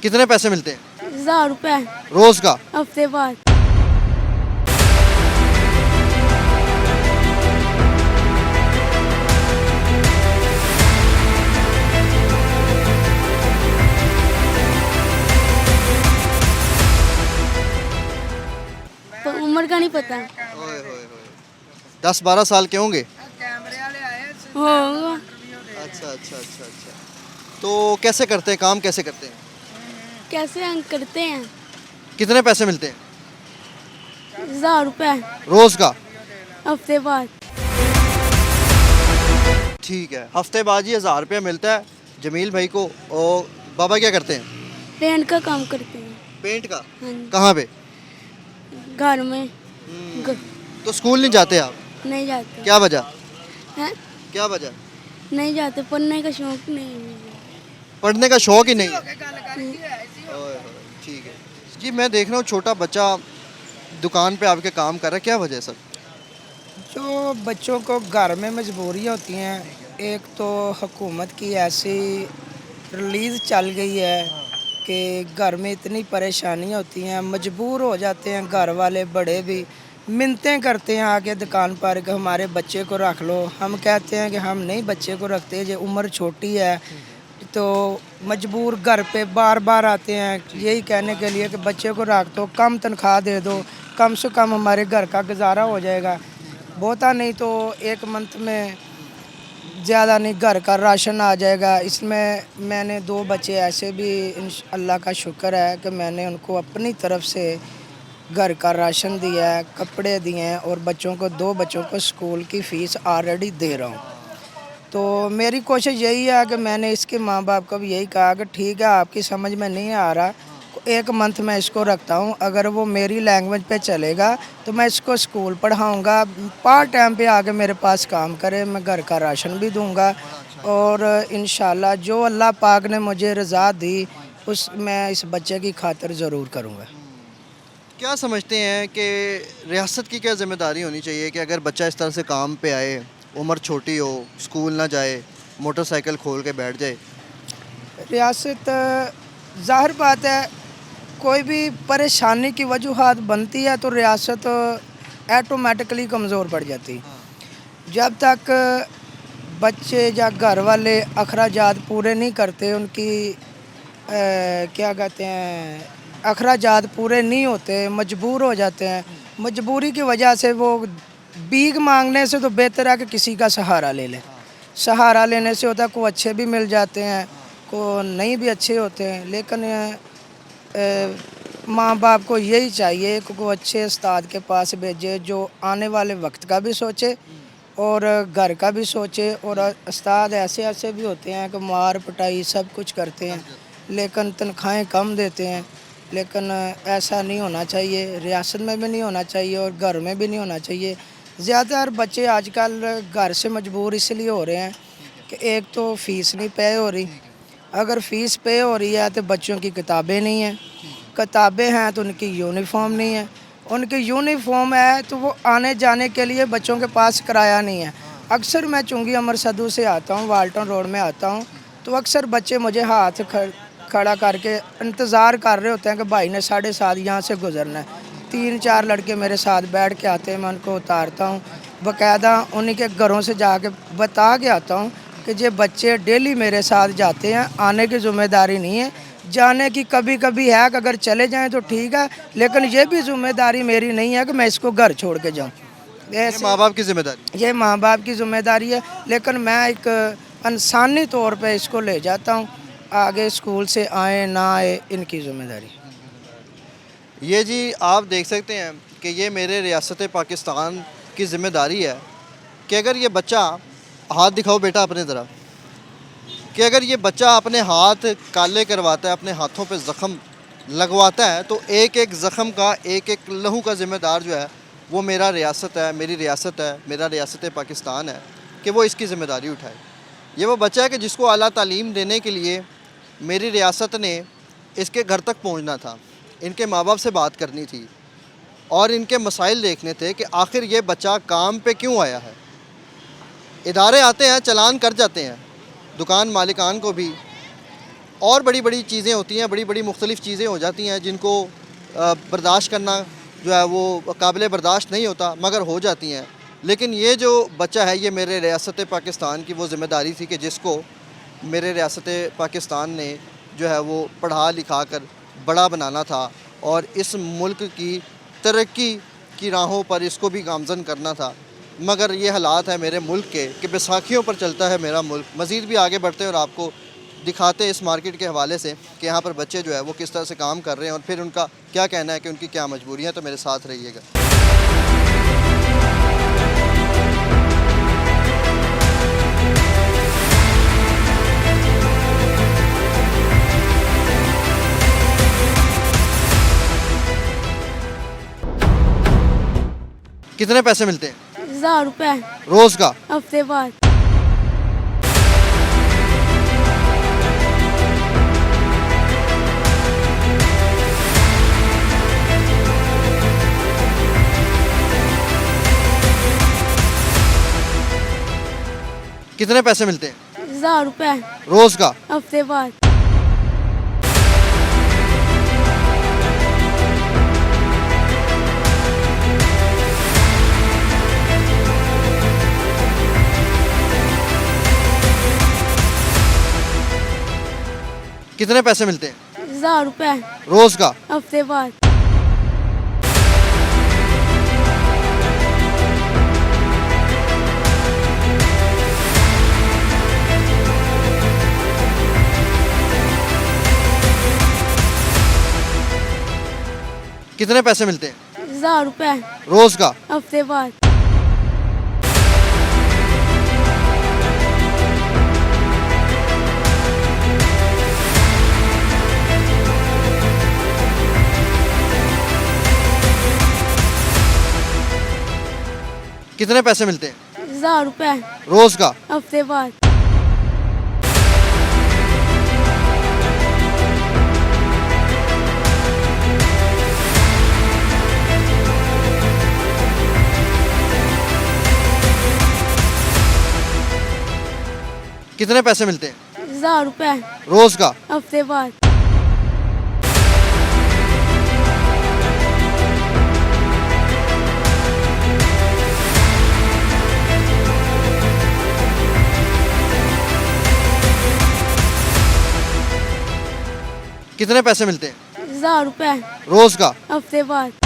कितने पैसे मिलते हैं 1000 रुपये रोज का? हफ्ते बाद। उम्र का नहीं पता। 10-12 साल के होंगे। होगा। अच्छा अच्छा अच्छा अच्छा। तो कैसे करते हैं काम, कैसे करते हैं? कैसे हम करते हैं? कितने पैसे मिलते हैं 1000 रुपये रोज का? हफ्ते बाद। ठीक है, हफ्ते बाद ही 1000 रुपया मिलता है जमील भाई को। और बाबा क्या करते हैं? पेंट का काम करते हैं। पेंट का? हाँ जी। कहाँ पे? घर में तो स्कूल नहीं जाते आप? नहीं जाते क्या वजह? हैं? क्या वजह? नहीं जाते, पढ़ने का शौक नहीं है मुझे। पढ़ने का शौक ही नहीं है। ओए होए, ठीक है जी। मैं देख रहा हूँ छोटा बच्चा दुकान पे आपके काम कर रहा है, क्या वजह है सर? जो बच्चों को घर में मजबूरियाँ होती हैं, एक तो हुकूमत की ऐसी रिलीज़ चल गई है कि घर में इतनी परेशानियाँ होती हैं, मजबूर हो जाते हैं घर वाले बड़े भी, मिन्नतें करते हैं आके दुकान पर कि हमारे बच्चे को रख लो। हम कहते हैं कि हम नहीं बच्चे को रखते, ये उम्र छोटी है। तो मजबूर घर पे बार बार आते हैं यही कहने के लिए कि बच्चे को रख दो, कम तनख्वाह दे दो, कम से कम हमारे घर का गुजारा हो जाएगा। बहुता नहीं तो एक मंथ में ज़्यादा नहीं घर का राशन आ जाएगा। इसमें मैंने 2 बच्चे ऐसे भी अल्लाह का शुक्र है कि मैंने उनको अपनी तरफ से घर का राशन दिया है, कपड़े दिए हैं और बच्चों को 2 बच्चों को स्कूल की फ़ीस ऑलरेडी दे रहा हूँ। तो मेरी कोशिश यही है कि मैंने इसके माँ बाप को भी यही कहा कि ठीक है आपकी समझ में नहीं आ रहा, एक मंथ मैं इसको रखता हूँ, अगर वो मेरी लैंग्वेज पे चलेगा तो मैं इसको स्कूल पढ़ाऊँगा, पार्ट टाइम पे आके मेरे पास काम करे, मैं घर का राशन भी दूँगा और इंशाल्लाह जो अल्लाह पाक ने मुझे रज़ा दी उस मैं इस बच्चे की खातिर ज़रूर करूँगा। क्या समझते हैं कि रियासत की क्या ज़िम्मेदारी होनी चाहिए कि अगर बच्चा इस तरह से काम पे आए, उम्र छोटी हो, स्कूल ना जाए, मोटरसाइकिल खोल के बैठ जाए? रियासत ज़ाहिर बात है कोई भी परेशानी की वजूहात बनती है तो रियासत ऐटोमेटिकली कमज़ोर पड़ जाती। जब तक बच्चे या घर वाले अखराजात पूरे नहीं करते, उनकी क्या कहते हैं अखराजात पूरे नहीं होते, मजबूर हो जाते हैं, मजबूरी की वजह से वो भीख मांगने से तो बेहतर है कि किसी का सहारा ले लें। सहारा लेने से होता है को अच्छे भी मिल जाते हैं, को नहीं भी अच्छे होते हैं, लेकिन माँ बाप को यही चाहिए कि वो अच्छे उस्ताद के पास भेजे जो आने वाले वक्त का भी सोचे और घर का भी सोचे। और उस्ताद ऐसे ऐसे भी होते हैं कि मार पिटाई सब कुछ करते हैं लेकिन तनख्वाहें कम देते हैं, लेकिन ऐसा नहीं होना चाहिए, रियासत में भी नहीं होना चाहिए और घर में भी नहीं होना चाहिए। ज़्यादातर बच्चे आजकल घर से मजबूर इसलिए हो रहे हैं कि एक तो फ़ीस नहीं पे हो रही, अगर फ़ीस पे हो रही है तो बच्चों की किताबें नहीं हैं, किताबें हैं तो उनकी यूनिफॉर्म नहीं है, उनकी यूनिफॉर्म है तो वो आने जाने के लिए बच्चों के पास किराया नहीं है। अक्सर मैं चुंगी अमर सदू से आता हूँ, वाल्टन रोड में आता हूँ, तो अक्सर बच्चे मुझे हाथ खड़ा करके इंतज़ार कर रहे होते हैं कि भाई ने 7:30 यहाँ से गुजरना है। 3-4 लड़के मेरे साथ बैठ के आते हैं, मैं उनको उतारता हूँ, बाकायदा उन्हीं के घरों से जाके बता के आता हूँ कि ये बच्चे डेली मेरे साथ जाते हैं, आने की ज़िम्मेदारी नहीं है, जाने की कभी कभी है कि अगर चले जाएं तो ठीक है, लेकिन ये भी ज़िम्मेदारी मेरी नहीं है कि मैं इसको घर छोड़ के जाऊँ। ये माँ बाप की ज़िम्मेदारी? ये माँ बाप की ज़िम्मेदारी है, लेकिन मैं एक इंसानी तौर पे इसको ले जाता हूँ, आगे स्कूल से आए ना आए इनकी ज़िम्मेदारी। ये जी आप देख सकते हैं कि ये मेरे रियासत पाकिस्तान की ज़िम्मेदारी है कि अगर ये बच्चा, हाथ दिखाओ बेटा अपने तरफ, कि अगर ये बच्चा अपने हाथ काले करवाता है, अपने हाथों पे ज़ख़म लगवाता है, तो एक एक ज़ख़म का, एक एक लहू का ज़िम्मेदार जो है वो मेरा रियासत है, मेरी रियासत है, मेरा रियासत पाकिस्तान है कि वो इसकी ज़िम्मेदारी उठाए। ये वो बच्चा है कि जिसको आला तालीम देने के लिए मेरी रियासत ने इसके घर तक पहुंचना था, इनके माँ बाप से बात करनी थी और इनके मसाइल देखने थे कि आखिर ये बच्चा काम पे क्यों आया है। इदारे आते हैं, चलान कर जाते हैं, दुकान मालिकान को भी और बड़ी बड़ी चीज़ें होती हैं, बड़ी बड़ी मुख्तलिफ़ चीज़ें हो जाती हैं जिनको बर्दाश्त करना जो है वो काबिल बर्दाश्त नहीं होता, मगर हो जाती हैं। लेकिन ये जो बच्चा है, ये मेरे रियासत पाकिस्तान की वो ज़िम्मेदारी थी कि जिसको मेरे रियासत पाकिस्तान ने जो है वो पढ़ा लिखा कर बड़ा बनाना था और इस मुल्क की तरक्की की राहों पर इसको भी गामज़न करना था। मगर ये हालात है मेरे मुल्क के कि बैसाखियों पर चलता है मेरा मुल्क। मज़ीद भी आगे बढ़ते हैं और आपको दिखाते हैं इस मार्केट के हवाले से कि यहाँ पर बच्चे जो है वो किस तरह से काम कर रहे हैं और फिर उनका क्या कहना है कि उनकी क्या मजबूरियाँ। तो मेरे साथ रहिएगा। कितने पैसे मिलते हैं 1000 रुपये रोज़ का? हफ्ते बाद। कितने पैसे मिलते हैं 1000 रुपये रोज़ का? हफ्ते बाद। कितने पैसे मिलते हैं 1000 रुपये रोज़ का? हफ्ते बाद। कितने पैसे मिलते हैं 1000 रुपये रोज़ का? हफ्ते बाद। कितने पैसे मिलते हैं 1000 रुपये रोज़ का? हफ्ते बाद। कितने पैसे मिलते हैं 1000 रुपये रोज़ का? हफ्ते बाद। कितने पैसे मिलते हैं 1000 रुपये रोज़ का? हफ्ते बाद।